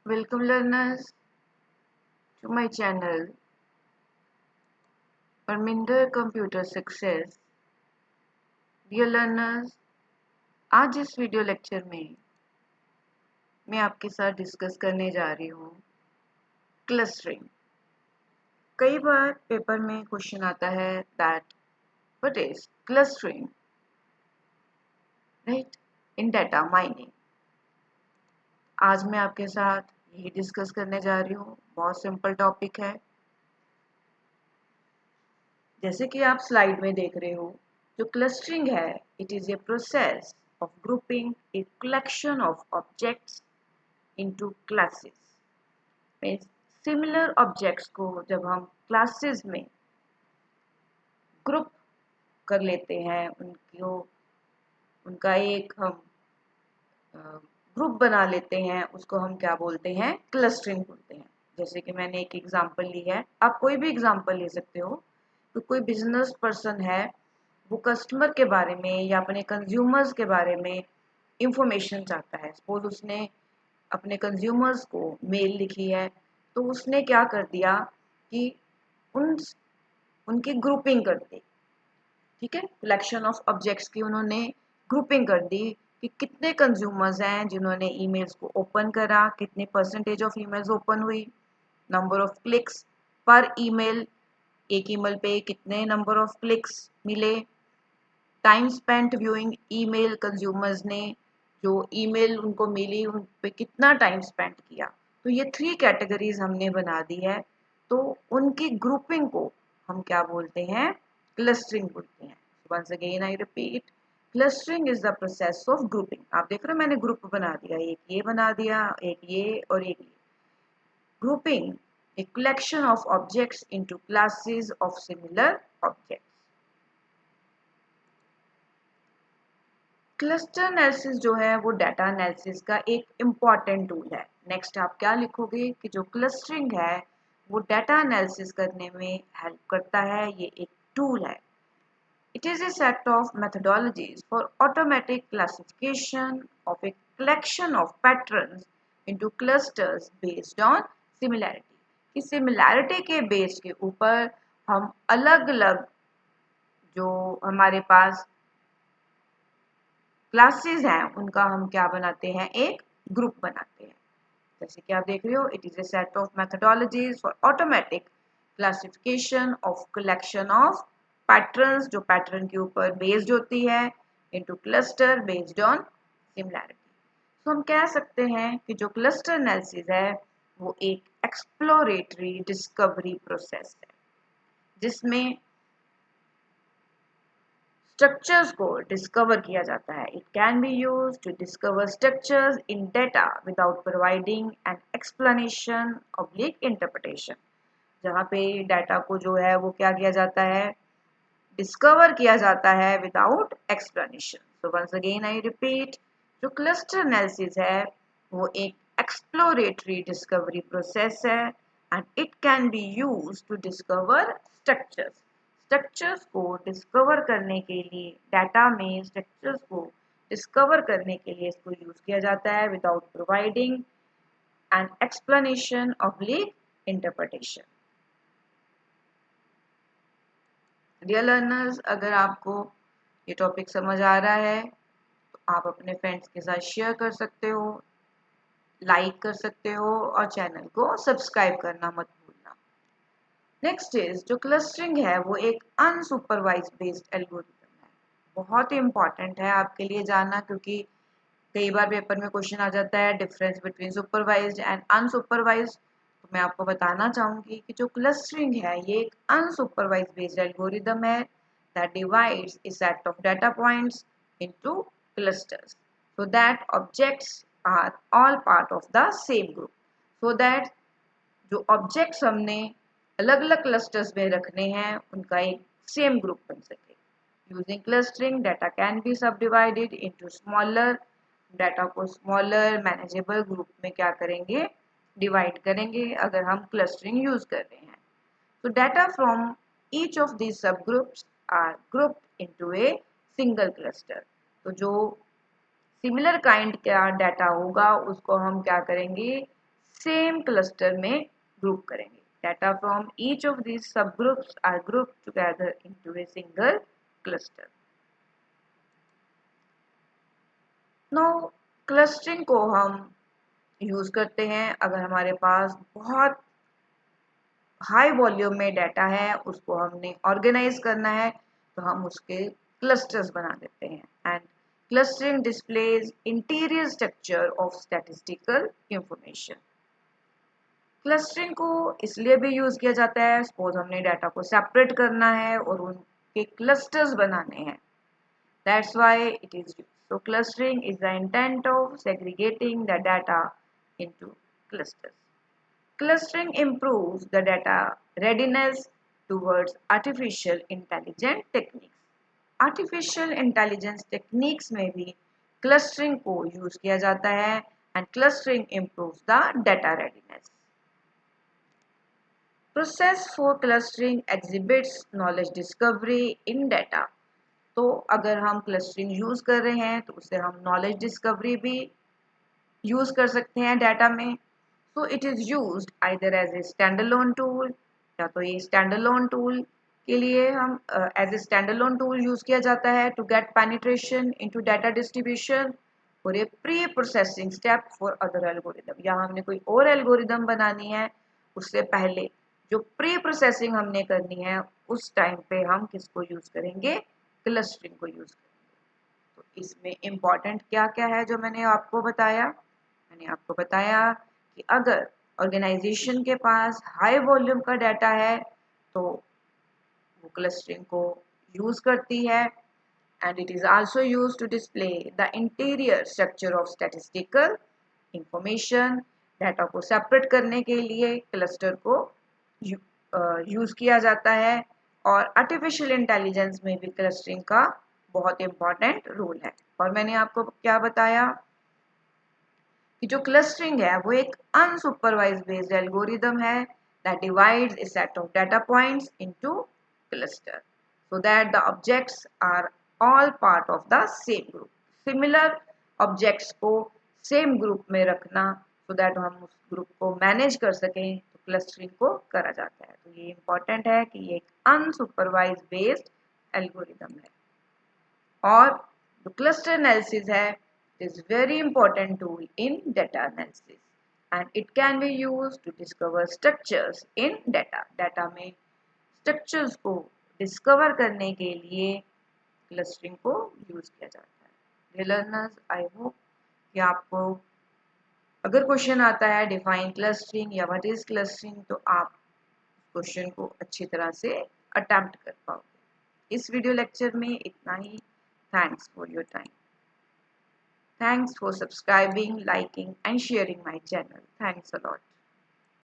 Welcome learners to my channel Parminder Computer Success. Dear learners, आज इस video lecture में मैं आपके साथ डिस्कस करने जा रही हूँ क्लस्टरिंग। कई बार पेपर में क्वेश्चन आता है that what is clustering, right, in data mining. आज मैं आपके साथ यही डिस्कस करने जा रही हूँ। बहुत सिंपल टॉपिक है। जैसे कि आप स्लाइड में देख रहे हो, जो क्लस्टरिंग है, it is a process of grouping a collection of objects into classes. Means similar objects को जब हम क्लासेस में ग्रुप कर लेते हैं, उनका एक हम ग्रुप बना लेते हैं, उसको हम क्या बोलते हैं? क्लस्टरिंग बोलते हैं। जैसे कि मैंने एक एग्जांपल ली है, आप कोई भी एग्जांपल ले सकते हो। तो कोई बिजनेस पर्सन है, वो कस्टमर के बारे में या अपने कंज्यूमर्स के बारे में इंफॉर्मेशन चाहता है। सपोज उसने अपने कंज्यूमर्स को मेल लिखी है, तो उसने क्या कर दिया कि उनकी ग्रुपिंग कर दी। ठीक है, कलेक्शन ऑफ ऑब्जेक्ट्स की उन्होंने ग्रुपिंग कर दी कि कितने कंज्यूमर्स हैं जिन्होंने ईमेल्स को ओपन करा, कितने परसेंटेज ऑफ ईमेल्स ओपन हुई, नंबर ऑफ क्लिक्स पर ईमेल, एक ईमेल पे कितने नंबर ऑफ क्लिक्स मिले, time spent viewing email, consumers ने जो ईमेल उनको मिली उन पे कितना टाइम स्पेंड किया। तो ये 3 कैटेगरीज हमने बना दी है। तो उनकी ग्रुपिंग को हम क्या बोलते हैं? क्लस्टरिंग बोलते हैं। Once again I repeat, clustering is the process of grouping. आप देख रहे हो मैंने ग्रुप बना दिया, एक ये बना दिया, एक ये और एक ये। Grouping a collection of objects into classes of similar objects. Cluster analysis जो है वो डाटा एनालिसिस का एक इम्पॉर्टेंट टूल है। नेक्स्ट आप क्या लिखोगे कि जो क्लस्टरिंग है वो डाटा एनालिसिस करने में हेल्प करता है। ये एक टूल है। It is a set of methodologies for automatic classification of a collection of patterns into clusters based on similarity. इस सिमिलैरिटी के बेस के ऊपर हम अलग अलग जो हमारे पास क्लासेस हैं उनका हम क्या बनाते हैं? एक ग्रुप बनाते हैं। जैसे कि आप देख रहे हो, it is a set of methodologies for automatic classification of collection of patterns, जो पैटर्न के ऊपर बेस्ड होती है, into cluster based on similarity. तो हम कह सकते हैं कि जो क्लस्टर एनालिसिस है वो एक एक्सप्लोरेटरी डिस्कवरी प्रोसेस है, जिसमें स्ट्रक्चर्स को डिस्कवर किया जाता है। It can be use to discover structures in data without providing an explanation oblique interpretation. जहाँ पे डाटा को जो है वो क्या किया जाता है? डिस्कवर किया जाता है without explanation. So once again I repeat, जो क्लस्टर एनालिसिस है वो एक एक्सप्लोरेटरी डिस्कवरी प्रोसेस है and it can be use to discover structures. Structures को डिस्कवर करने के लिए, डाटा में स्ट्रक्चर्स को डिस्कवर करने के लिए इसको यूज किया जाता है without providing an explanation oblique interpretation. Dear learners, अगर आपको ये टॉपिक समझ आ रहा है तो आप अपने फ्रेंड्स के साथ शेयर कर सकते हो, लाइक कर सकते हो और चैनल को सब्सक्राइब करना मत भूलना। नेक्स्ट इज, जो क्लस्टरिंग है वो एक अनसुपरवाइज बेस्ड एल्गोरिथम है। बहुत ही इंपॉर्टेंट है आपके लिए जानना, क्योंकि कई बार पेपर में क्वेश्चन आ जाता है difference between supervised and unsupervised. तो मैं आपको बताना चाहूंगी कि जो क्लस्टरिंग है ये एक अनसुपरवाइज्ड बेस्ड एल्गोरिथम है that divides a set of data points into clusters so that objects are all part of the same group, so that जो ऑब्जेक्ट्स हमने अलग अलग क्लस्टर्स में रखने हैं उनका एक सेम ग्रुप बन सके। Using clustering data can be सब डिवाइडेड इनटू स्मॉलर, डाटा को स्मॉलर मैनेजेबल ग्रुप में क्या करेंगे? डिवाइड करेंगे अगर हम क्लस्टरिंग यूज कर रहे हैं। तो data from each of these subgroups are grouped into a single cluster. तो जो सिमिलर काइंड का डाटा होगा उसको हम क्या करेंगे? सेम क्लस्टर में ग्रुप करेंगे. Data from each of these subgroups are grouped together into a single cluster. Now, clustering को हम यूज करते हैं अगर हमारे पास बहुत हाई वॉल्यूम में डाटा है, उसको हमने ऑर्गेनाइज करना है, तो हम उसके क्लस्टर्स बना देते हैं. And clustering displays interior structure of statistical information. Clustering को इसलिए भी यूज किया जाता है, सपोज हमने डाटा को सेपरेट करना है और उनके क्लस्टर्स बनाने हैं. That's why it is used. So clustering is the intent of segregating the data into clusters. Clustering improves the data readiness towards artificial intelligence techniques. Artificial intelligence techniques में भी clustering को use किया जाता है and clustering improves the data readiness. Process for clustering exhibits knowledge discovery in data. तो अगर हम clustering use कर रहे हैं तो उससे हम नॉलेज डिस्कवरी भी यूज कर सकते हैं डाटा में. So it is used either as a standalone tool, या तो ये स्टैंडअलोन टूल के लिए हम as a standalone tool use किया जाता है to get penetration into data distribution और a preprocessing step for other algorithm. या हमने कोई और एल्गोरिदम बनानी है, उससे पहले जो प्री प्रोसेसिंग हमने करनी है उस टाइम पे हम किसको यूज करेंगे, क्लस्टरिंग को यूज करेंगे. तो इसमें इम्पॉर्टेंट क्या क्या है जो मैंने आपको बताया. मैंने आपको बताया कि अगर ऑर्गेनाइजेशन के पास हाई वॉल्यूम का डाटा है तो वो क्लस्टरिंग को यूज करती है. And it is also used to display the interior structure of statistical information. Data को सेपरेट करने के लिए क्लस्टर को यूज किया जाता है. और आर्टिफिशियल इंटेलिजेंस में भी क्लस्टरिंग का बहुत इंपॉर्टेंट रोल है. और मैंने आपको क्या बताया कि जो क्लस्टरिंग है वो एक अनसुपरवाइज्ड बेस्ड एल्गोरिदम है that divides a set of data points into cluster so that the objects are all part of the same group. Similar objects को same group में रखना so that हम उस ग्रुप को मैनेज कर सकें, तो क्लस्टरिंग को करा जाता है. तो ये इंपॉर्टेंट है कि ये एक अनसुपरवाइज्ड बेस्ड एल्गोरिदम है. और जो क्लस्टर एनालिसिस है is very important tool in data analysis and it can be used to discover structures in data. Data में structures को discover करने के लिए clustering को use किया जाता है. Dear learners, I hope कि आपको अगर क्वेश्चन आता है define clustering या what is clustering तो आप क्वेश्चन को अच्छी तरह से attempt कर पाओगे. इस वीडियो लेक्चर में इतना ही. Thanks for your time. Thanks for subscribing, liking and sharing my channel. Thanks a lot.